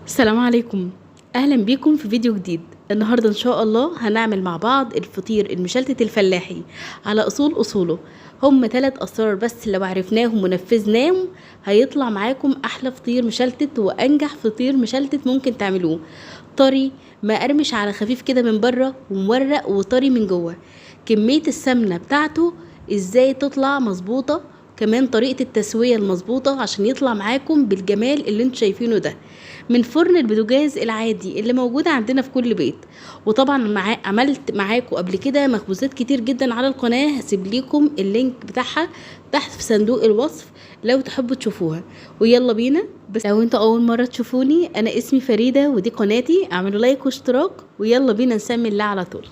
السلام عليكم. اهلا بيكم في فيديو جديد. النهارده ان شاء الله هنعمل مع بعض الفطير المشلتت الفلاحي على اصوله. هم 3 اسرار بس لو عرفناهم ونفذناهم هيطلع معاكم احلى فطير مشلتت وانجح فطير مشلتت ممكن تعملوه. طري مقرمش على خفيف كده من بره ومورق وطري من جوه. كمية السمنة بتاعته ازاي تطلع مظبوطة، كمان طريقة التسوية المظبوطة عشان يطلع معاكم بالجمال اللي انتوا شايفينه ده، من فرن البوتاجاز العادي اللي موجود عندنا في كل بيت. وطبعا عملت معاكم قبل كده مخبوزات كتير جدا على القناة، هسيب لكم اللينك بتاعها تحت في صندوق الوصف لو تحبوا تشوفوها. ويلا بينا. بس لو انتوا اول مرة تشوفوني، انا اسمي فريدة ودي قناتي، اعملوا لايك واشتراك ويلا بينا نسمي الله على طول.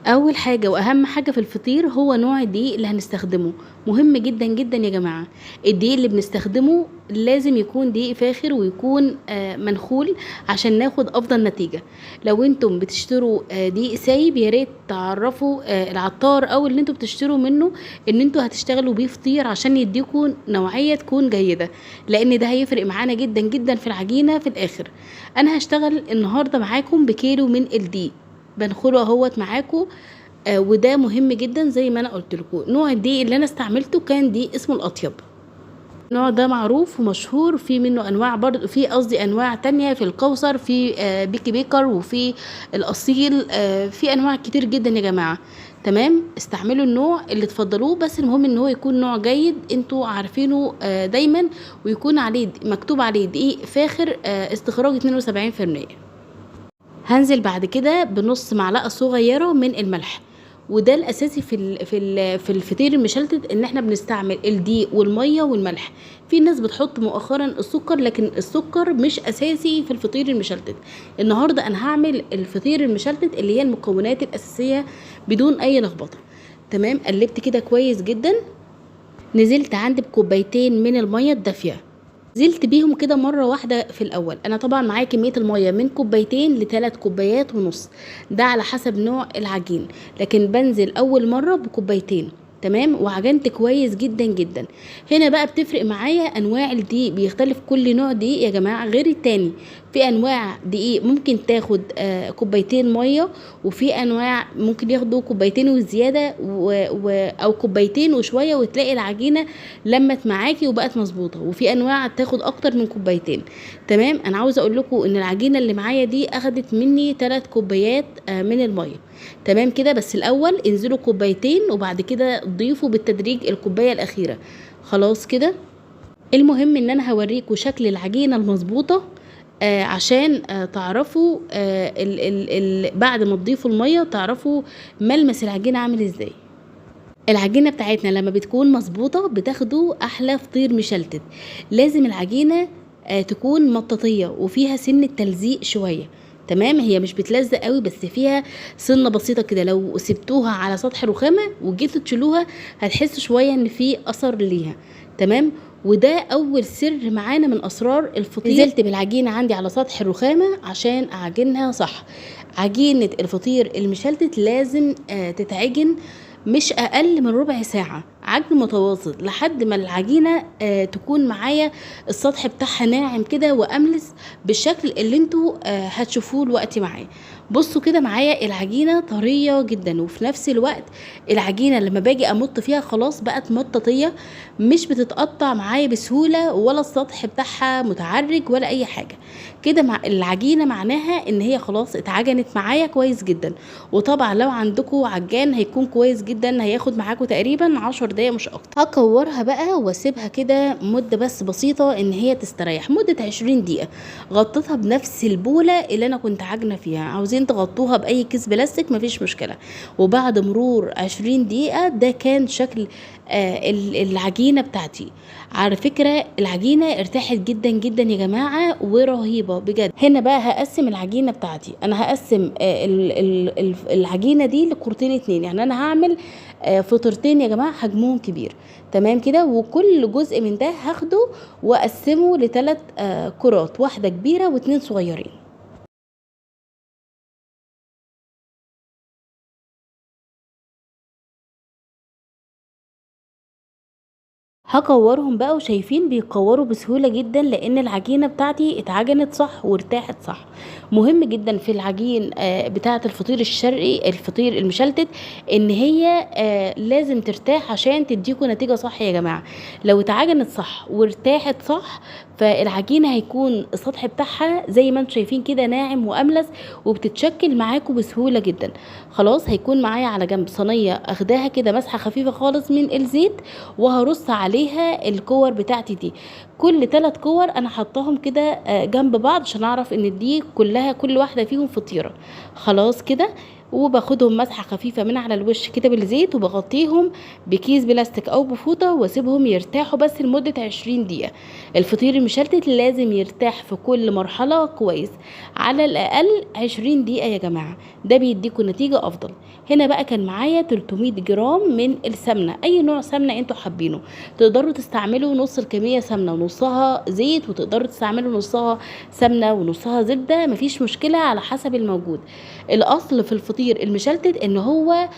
اول حاجه واهم حاجه في الفطير هو نوع الدقيق اللي هنستخدمه. مهم جدا جدا يا جماعه. الدقيق اللي بنستخدمه لازم يكون دقيق فاخر ويكون منخول عشان ناخد افضل نتيجه. لو انتم بتشتروا دقيق سايب يا ريت تعرفوا العطار او اللي انتم بتشتروا منه ان انتم هتشتغلوا بيه فطير عشان يديكوا نوعيه تكون جيده، لان ده هيفرق معانا جدا جدا في العجينه في الاخر. انا هشتغل النهارده معاكم بكيلو من الدقيق بنخله اهوت معاكم. وده مهم جدا زي ما انا قلت لكم. نوع الدقيق اللي انا استعملته كان دقيق اسمه الاطيب. النوع ده معروف ومشهور، في منه انواع برضه، في قصدي انواع تانية، في الكوثر، في بيكي بيكر، وفي الاصيل، في انواع كتير جدا يا جماعه. تمام، استعملوا النوع اللي تفضلوه، بس المهم ان هو يكون نوع جيد انتوا عارفينه دايما، ويكون عليه مكتوب عليه دقيق فاخر استخراج 72%. هنزل بعد كده بنص معلقه صغيره من الملح. وده الاساسي في الفطير المشلتت، ان احنا بنستعمل الدقيق والميه والملح. في ناس بتحط مؤخرا السكر، لكن السكر مش اساسي في الفطير المشلتت. النهارده انا هعمل الفطير المشلتت اللي هي المكونات الاساسيه بدون اي لخبطه. تمام، قلبت كده كويس جدا. نزلت عندي بكوبايتين من الميه الدافيه، نزلت بيهم كده مره واحده في الاول. انا طبعا معايا كميه الميه من كوبايتين ل3 كوبايات ونص، ده على حسب نوع العجين، لكن بنزل اول مره بكوبايتين. تمام، وعجنت كويس جدا جدا. هنا بقى بتفرق معايا انواع الدقيق، بيختلف كل نوع دقيق يا جماعه غير التاني. في انواع دقيق ممكن تاخد كوبايتين ميه، وفي انواع ممكن ياخدوا كوبايتين وزياده او كوبايتين وشويه وتلاقي العجينه لمت معاكي وبقت مظبوطه، وفي انواع تاخد اكتر من كوبايتين. تمام، انا عاوزه اقول لكم ان العجينه اللي معايا دي اخدت مني 3 كوبايات من الميه. تمام كده، بس الاول انزلوا كوبايتين وبعد كده ضيفوا بالتدريج الكوبايه الاخيره. خلاص كده. المهم ان انا هوريكم شكل العجينه المظبوطه عشان تعرفوا بعد ما تضيفوا الميه تعرفوا ملمس العجينه عامل ازاي. العجينه بتاعتنا لما بتكون مظبوطه بتاخدوا احلى فطير مشلتت. لازم العجينه تكون مطاطيه وفيها سن تلزيق شويه. تمام، هي مش بتلزق قوي بس فيها سنه بسيطه كده. لو سبتوها على سطح رخامه وجيتوا تشيلوها هتحسوا شويه ان في اثر ليها. تمام، وده اول سر معانا من اسرار الفطير. نزلت بالعجينه عندي على سطح الرخامه عشان اعجنها صح. عجينه الفطير المشلتت لازم تتعجن مش اقل من ربع ساعة، عجن متواصل لحد ما العجينة تكون معايا السطح بتاعها ناعم كده واملس بالشكل اللي انتوا هتشوفوه الوقت معايا. بصوا كده معايا العجينة طرية جدا، وفي نفس الوقت العجينة لما باجي امط فيها خلاص بقت مطاطية، مش بتتقطع معايا بسهولة، ولا السطح بتاعها متعرج ولا اي حاجة كده. مع العجينة معناها ان هي خلاص اتعجنت معايا كويس جدا. وطبعا لو عندكم عجان هيكون كويس جدا، هياخد معاكم تقريبا 10 دقايق مش اكتر. هكورها بقى واسيبها كده مدة بس بسيطة ان هي تستريح مدة 20 دقيقة. غطيتها بنفس البولة اللي انا كنت عاجنة فيها، عاوزين تغطوها باي كيس بلاستيك مفيش مشكلة. وبعد مرور 20 دقيقة ده كان شكل العجينة بتاعتي. على فكرة العجينة ارتاحت جدا جدا يا جماعة ورهيبة بجد. هنا بقى هقسم العجينة بتاعتي. انا هقسم العجينة دي لكورتين 2، يعني انا هعمل فطيرتين يا جماعه حجمهم كبير. تمام كده. وكل جزء من ده هاخده واقسمه لثلاث كرات، واحده كبيره واتنين صغيرين. هكورهم بقى، وشايفين بيكوروا بسهولة جدا لان العجينة بتاعتي اتعجنت صح وارتاحت صح. مهم جدا في العجين بتاعة الفطير الشرقي، الفطير المشلتت، ان هي لازم ترتاح عشان تديكوا نتيجة صح يا جماعة. لو اتعجنت صح وارتاحت صح، فالعجينة هيكون السطح بتاعها زي ما انتم شايفين كده ناعم واملس، وبتتشكل معاكم بسهولة جدا. خلاص، هيكون معايا على جنب صينية اخداها كده مسحة خفيفة خالص من الزيت، وهرص عليها الكور بتاعتي دي. كل 3 كور انا حطاهم كده جنب بعض عشان اعرف ان دي كلها كل واحده فيهم فطيره. خلاص كده. وباخدهم مسحه خفيفه من على الوش كده بالزيت، وبغطيهم بكيس بلاستيك او بفوطه، واسيبهم يرتاحوا بس لمده 20 دقيقه. الفطير المشلتت لازم يرتاح في كل مرحله كويس، على الاقل 20 دقيقه يا جماعه، ده بيديكوا نتيجه افضل. هنا بقى كان معايا 300 جرام من السمنه، اي نوع سمنه انتوا حابينه. تقدروا تستعملوا نص الكميه سمنه ونصها زيت، وتقدروا تستعملوا نصها سمنه ونصها زبده، مفيش مشكله على حسب الموجود. الاصل في الفطير المشلتت ان هو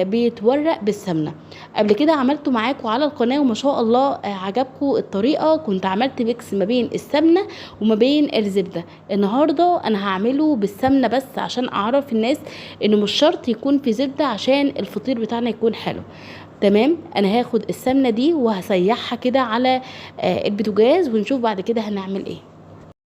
بيتورق بالسمنه. قبل كده عملته معاكم على القناه وما شاء الله عجبكم الطريقه. كنت عملت ميكس ما بين السمنه وما بين الزبده. النهارده انا هعمله بالسمنه بس عشان اعرف الناس انه مش شرط يكون في زبده عشان الفطير بتاعنا يكون حلو. تمام. انا هاخد السمنه دي وهسيحها كده على البوتاجاز، ونشوف بعد كده هنعمل ايه.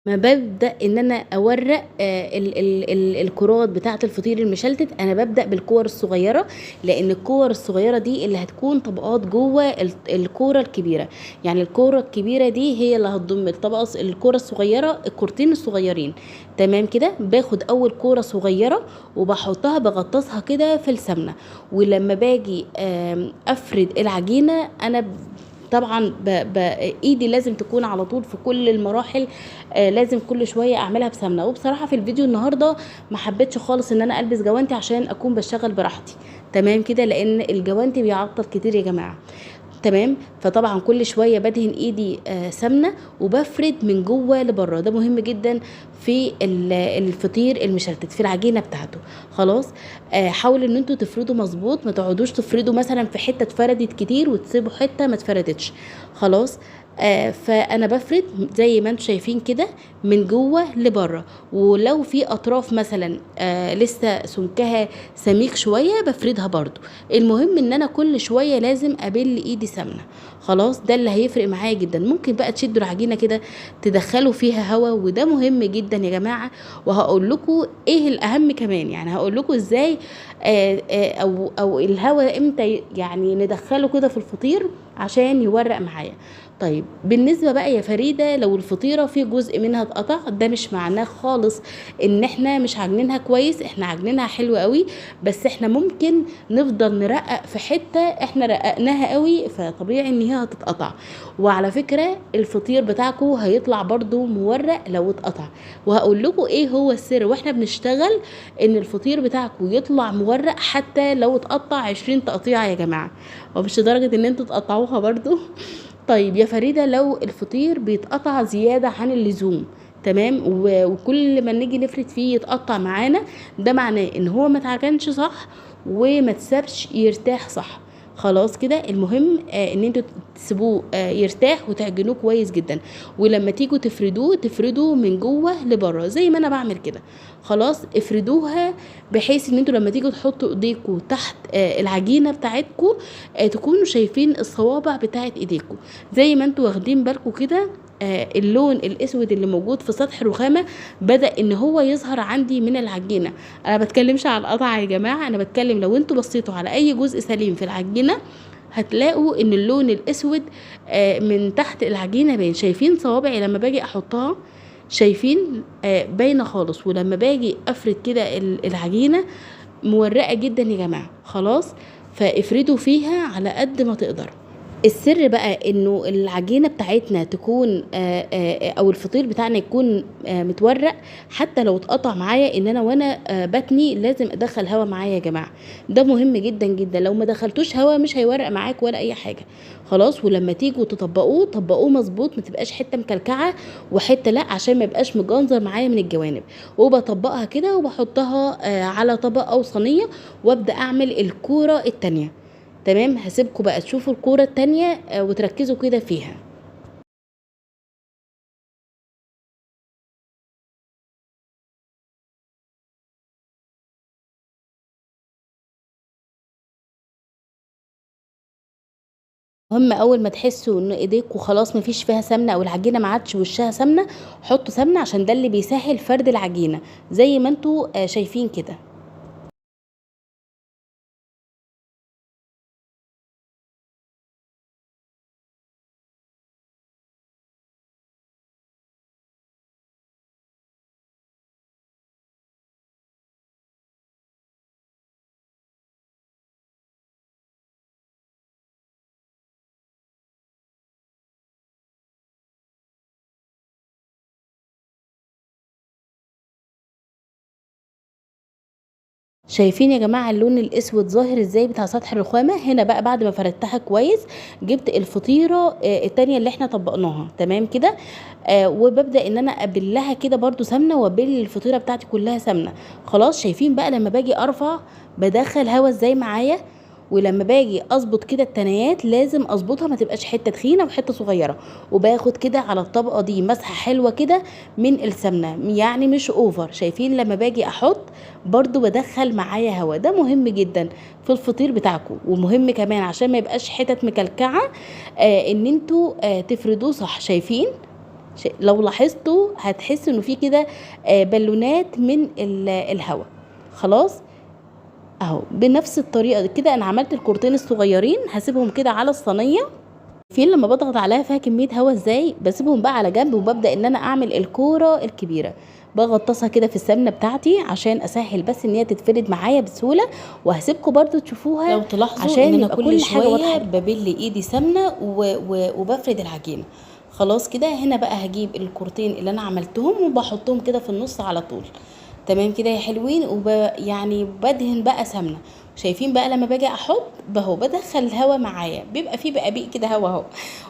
ما ببدأ ان انا اورق ال الكرات بتاعة الفطير المشلتت، انا ببدأ بالكور الصغيرة، لان الكور الصغيرة دي اللي هتكون طبقات جوه الكورة الكبيرة. يعني الكورة الكبيرة دي هي اللي هتضم الطبقة الكورة الصغيرة، الكورتين الصغيرين. تمام كده. باخد اول كورة صغيرة وبحطها بغطسها كده في السمنة، ولما باجي افرد العجينة انا طبعا ايدي لازم تكون على طول في كل المراحل، لازم كل شويه اعملها بسمنه. وبصراحه في الفيديو النهارده ما حبيتش خالص ان انا البس جوانتي عشان اكون بشتغل براحتي. تمام كده، لان الجوانتي بيعطل كتير يا جماعه. تمام. فطبعا كل شويه بدهن ايدي سمنه، وبفرد من جوه لبره. ده مهم جدا في الفطير المشلتت، في العجينه بتاعته. خلاص. حاولوا ان انتوا تفردوا مظبوط، ما تقعدوش تفردوا مثلا في حته اتفردت كتير وتسيبوا حته ما اتفردتش. خلاص. فانا بفرد زي ما انتم شايفين كده من جوه لبره، ولو في اطراف مثلا لسه سمكها سميك شويه بفردها برضو. المهم ان انا كل شويه لازم ابل ايدي سمنه. خلاص، ده اللي هيفرق معايا جدا. ممكن بقى تشدوا العجينه كده تدخلوا فيها هواء، وده مهم جدا يا جماعه. وهقول لكم ايه الاهم كمان، يعني هقول لكم ازاي او الهواء امتى يعني ندخله كده في الفطير عشان يورق معايا. طيب، بالنسبة بقى يا فريدة، لو الفطيرة في جزء منها اتقطع، ده مش معناه خالص ان احنا مش عجنينها كويس، احنا عجنينها حلو قوي، بس احنا ممكن نفضل نرقق في حتة احنا رققناها قوي، فطبيعي ان هي هتتقطع. وعلى فكرة الفطير بتاعكم هيطلع برضو مورق لو اتقطع. وهقول لكم ايه هو السر واحنا بنشتغل ان الفطير بتاعكم يطلع مورق حتى لو اتقطع 20 تقطيعة يا جماعة، ومش لدرجة ان انتوا تقطعوها برضو. طيب يا فريدة، لو الفطير بيتقطع زيادة عن اللزوم، تمام، وكل ما نيجي نفرد فيه يتقطع معانا، ده معناه ان هو ما اتعجنش صح وما تسابش يرتاح صح. خلاص كده. المهم ان انتوا تسيبوه يرتاح وتعجنوه كويس جدا، ولما تيجوا تفردوه تفردوا من جوه لبره زي ما انا بعمل كده. خلاص، افردوها بحيث ان انتوا لما تيجوا تحطوا ايديكوا تحت العجينه بتاعتكوا تكونوا شايفين الصوابع بتاعت ايديكوا زي ما انتوا واخدين بالكوا كده. اللون الاسود اللي موجود في سطح الرخامه بدا ان هو يظهر عندي من العجينه. انا بتكلمش على القطع يا جماعه، انا بتكلم لو انتوا بصيتوا على اي جزء سليم في العجينه هتلاقوا ان اللون الاسود من تحت العجينه باين. شايفين صوابعي لما باجي احطها؟ شايفين باينه خالص. ولما باجي افرد كده العجينه مورقه جدا يا جماعه. خلاص، فافردوا فيها على قد ما تقدر. السر بقى إنه العجينة بتاعتنا تكون أو الفطير بتاعنا يكون متورق، حتى لو اتقطع معايا، إن أنا وأنا باتني لازم أدخل هوا معايا يا جماعة. ده مهم جدا جدا، لو ما دخلتوش هوا مش هيورق معاك ولا أي حاجة. خلاص، ولما تيجوا تطبقوه طبقوه مظبوط، ما تبقاش حتة مكلكعة وحتة لا، عشان ما يبقاش مجنظر معايا من الجوانب. وبطبقها كده وبحطها على طبق أو صينية، وابدأ أعمل الكورة التانية. تمام، هسيبكم بقى تشوفوا الكورة التانية وتركزوا كده فيها. المهم اول ما تحسوا ان ايديكوا خلاص مفيش فيها سمنه، او العجينه ما عادش وشها سمنه، حطوا سمنه، عشان ده اللي بيسهل فرد العجينه زي ما انتوا شايفين كده. شايفين يا جماعه اللون الاسود ظاهر ازاي بتاع سطح الرخامه؟ هنا بقى بعد ما فردتها كويس، جبت الفطيره التانية اللي احنا طبقناها تمام كده. وببدا ان انا ابلها كده برضو سمنه، وابل الفطيره بتاعتي كلها سمنه. خلاص، شايفين بقى لما باجي ارفع بدخل هوا ازاي معايا؟ ولما باجي اظبط كده التنايات لازم اظبطها، ما تبقاش حته تخينه وحته صغيره. وباخد كده على الطبقه دي مسحه حلوه كده من السمنه، يعني مش اوفر. شايفين لما باجي احط برضو بدخل معايا هوا؟ ده مهم جدا في الفطير بتاعكم، ومهم كمان عشان ما يبقاش حتت مكلكعه ان انتوا تفردوه صح. شايفين؟ لو لاحظتوا هتحسوا انه في كده بالونات من الهوا. خلاص، اهو بنفس الطريقه كده انا عملت الكورتين الصغيرين، هسيبهم كده على الصينيه. فين لما بضغط عليها فيها كميه هوا ازاي؟ بسيبهم بقى على جنب، وببدا ان انا اعمل الكوره الكبيره. بغطسها كده في السمنه بتاعتي عشان اسهل بس ان هي تتفرد معايا بسهوله. وهسيبكم برضو تشوفوها، لو تلاحظوا عشان ان انا يبقى كل كل حاجه شويه واضحه. ببل ايدي سمنه وبفرد العجينه. خلاص كده، هنا بقى هجيب الكورتين اللي انا عملتهم وبحطهم كده في النص على طول. تمام كده يا حلوين، يعني بدهن بقى سمنه. شايفين بقى لما باجي احط بهو بدخل الهوا معايا، بيبقى فيه بقى كده هوا اهو.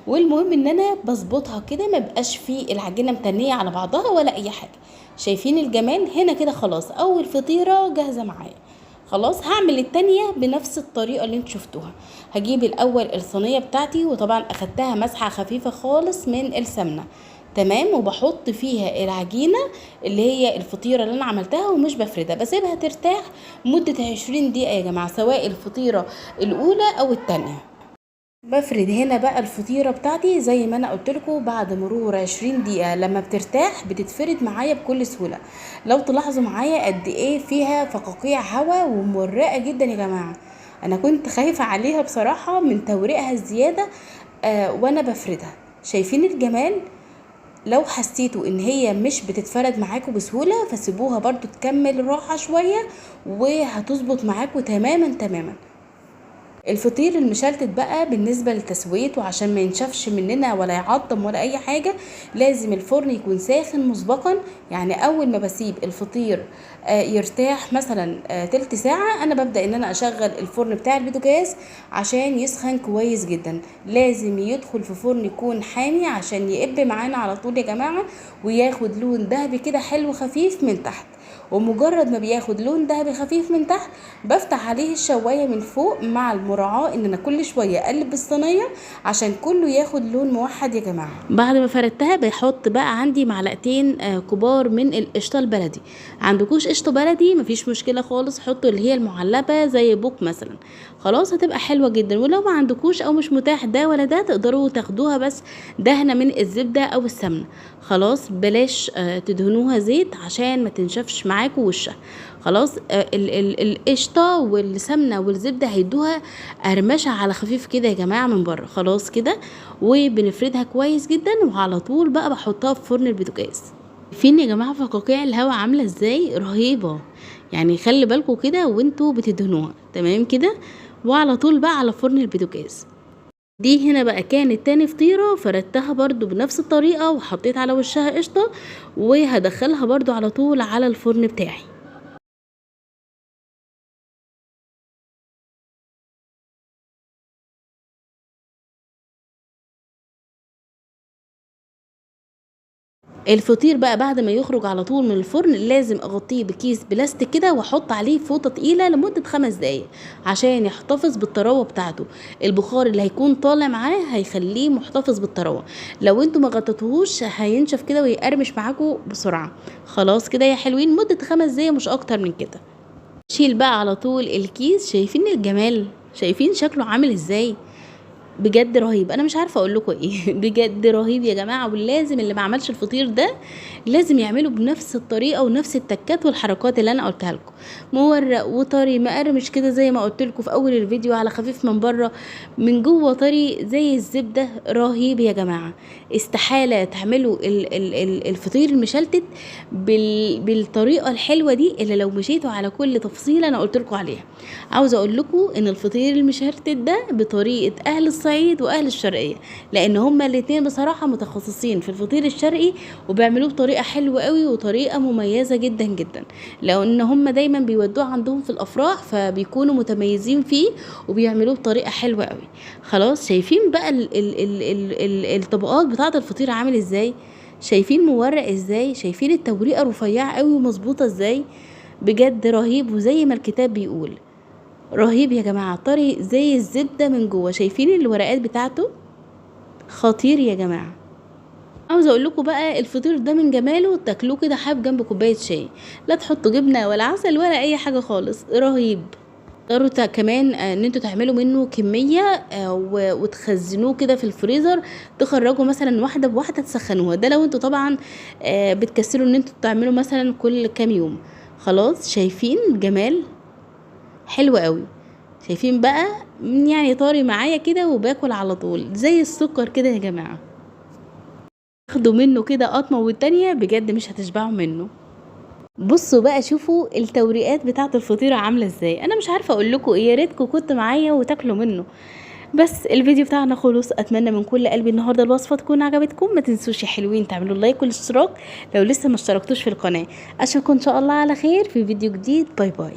والمهم ان انا بظبطها كده، ما بقاش فيه العجينه متنيه على بعضها ولا اي حاجه. شايفين الجمال؟ هنا كده خلاص اول فطيره جاهزه معايا. خلاص، هعمل التانية بنفس الطريقة اللي انتوا شفتوها. هجيب الاول الصينية بتاعتي، وطبعا اخدتها مسحة خفيفة خالص من السمنة. تمام، وبحط فيها العجينة اللي هي الفطيرة اللي انا عملتها، ومش بفردها، بسيبها ترتاح مدة 20 دقيقة يا جماعة، سواء الفطيرة الاولى او التانية. بفرد هنا بقى الفطيرة بتاعتي زي ما انا قلت لكم، بعد مرور 20 دقيقة لما بترتاح بتتفرد معايا بكل سهولة. لو تلاحظوا معايا قد ايه فيها فقاقيع هوا ومورقة جدا يا جماعة. انا كنت خايفة عليها بصراحة من توريقها الزيادة وانا بفردها. شايفين الجمال؟ لو حسيتوا ان هي مش بتتفرد معاكم بسهولة، فسيبوها برضو تكمل راحة شوية، وهتظبط معاكم تماما تماما. الفطير المشلتت بقى بالنسبة لتسويته، عشان ما ينشفش مننا ولا يعضم ولا اي حاجة، لازم الفرن يكون ساخن مسبقا. يعني اول ما بسيب الفطير يرتاح مثلا تلت ساعة، انا ببدأ ان انا اشغل الفرن بتاع البوتاجاز عشان يسخن كويس جدا. لازم يدخل في فرن يكون حامي عشان يقب معانا على طول يا جماعة، وياخد لون ذهبي كده حلو خفيف من تحت. ومجرد ما بياخد لون دهبي خفيف من تحت، بفتح عليه الشوايه من فوق، مع المراعاه ان انا كل شويه اقلب الصينيه عشان كله ياخد لون موحد يا جماعه. بعد ما فردتها بحط بقى عندي معلقتين كبار من القشطه البلدي. عندكوش قشطه بلدي مفيش مشكله خالص، حطوا اللي هي المعلبه زي بوك مثلا. خلاص، هتبقى حلوه جدا. ولو ما عندكوش او مش متاح ده ولا ده، تقدروا تاخدوها بس دهنه من الزبده او السمنه. خلاص، بلاش تدهنوها زيت عشان ما تنشفش معاكم وشها. خلاص، القشطه والسمنه والزبده هيدوها قرمشه على خفيف كده يا جماعه من بره. خلاص كده، وبنفردها كويس جدا، وعلى طول بقى بحطها في فرن البوتاجاز. فين يا جماعه فقاقيع الهواء عامله ازاي؟ رهيبه. يعني خلي بالكم كده وانتوا بتدهنوها. تمام كده، وعلى طول بقى على فرن البوتاجاز. دي هنا بقى كانت تاني فطيرة، فردتها برضو بنفس الطريقة وحطيت على وشها قشطة، وهدخلها برضو على طول على الفرن بتاعي. الفطير بقى بعد ما يخرج على طول من الفرن لازم اغطيه بكيس بلاستيك كده واحط عليه فوطه تقيله لمده 5 دقايق عشان يحتفظ بالطراوه بتاعته. البخار اللي هيكون طالع معاه هيخليه محتفظ بالطراوه. لو انتوا ما غطيتوهوش هينشف كده ويقرمش معاكم بسرعه. خلاص كده يا حلوين، مده 5 دقايق مش اكتر من كده. شيل بقى على طول الكيس. شايفين الجمال؟ شايفين شكله عامل ازاي؟ بجد رهيب، انا مش عارفه اقول لكم ايه. بجد رهيب يا جماعه، ولازم اللي ما عملش الفطير ده لازم يعمله بنفس الطريقه ونفس التكات والحركات اللي انا قلتها لكم. مورق وطري مقرمش كده زي ما قلت لكم في اول الفيديو، على خفيف من بره من جوه طري زي الزبده. رهيب يا جماعه. استحاله تعملوا الفطير المشلتت بالطريقه الحلوه دي الا لو مشيتوا على كل تفصيله انا قلت لكم عليها. عاوزه اقول لكم ان الفطير المشلتت ده بطريقه اهل الصعيد واهل الشرقيه، لان هما الاتنين بصراحه متخصصين في الفطير الشرقي وبيعملوه بطريقه حلوه قوي وطريقه مميزه جدا جدا، لان هما دايما بيودوه عندهم في الافراح فبيكونوا متميزين فيه وبيعملوه بطريقه حلوه قوي. خلاص شايفين بقى الطبقات بتاعه الفطير عامل ازاي؟ شايفين مورق ازاي؟ شايفين التوريقه رفيعه قوي ومظبوطه ازاي؟ بجد رهيب، وزي ما الكتاب بيقول رهيب يا جماعه. طري زي الزبده من جوه. شايفين الورقات بتاعته؟ خطير يا جماعه. عاوزه اقول لكم بقى الفطير ده من جماله تاكلوه كده حاف جنب كوبايه شاي، لا تحطوا جبنه ولا عسل ولا اي حاجه خالص. رهيب. تقدروا كمان ان انتوا تعملوا منه كميه وتخزنوه كده في الفريزر، تخرجوا مثلا واحده بواحده تسخنوها. ده لو انتوا طبعا بتكسلوا ان انتوا تعملوا مثلا كل كام يوم. خلاص شايفين الجمال؟ حلو قوي. شايفين بقى؟ يعني طاري معايا كده وباكل على طول زي السكر كده يا جماعه. تاخدوا منه كده قطمه والتانيه بجد مش هتشبعوا منه. بصوا بقى شوفوا التوريقات بتاعه الفطيره عامله ازاي. انا مش عارفه اقول لكم ايه، يا ريتكم كنتوا معايا وتاكلوا منه. بس الفيديو بتاعنا خلص. اتمنى من كل قلبي النهارده الوصفه تكون عجبتكم. ما تنسوش يا حلوين تعملوا لايك والاشتراك لو لسه ما اشتركتوش في القناه. اشوفكم ان شاء الله على خير في فيديو جديد. باي باي.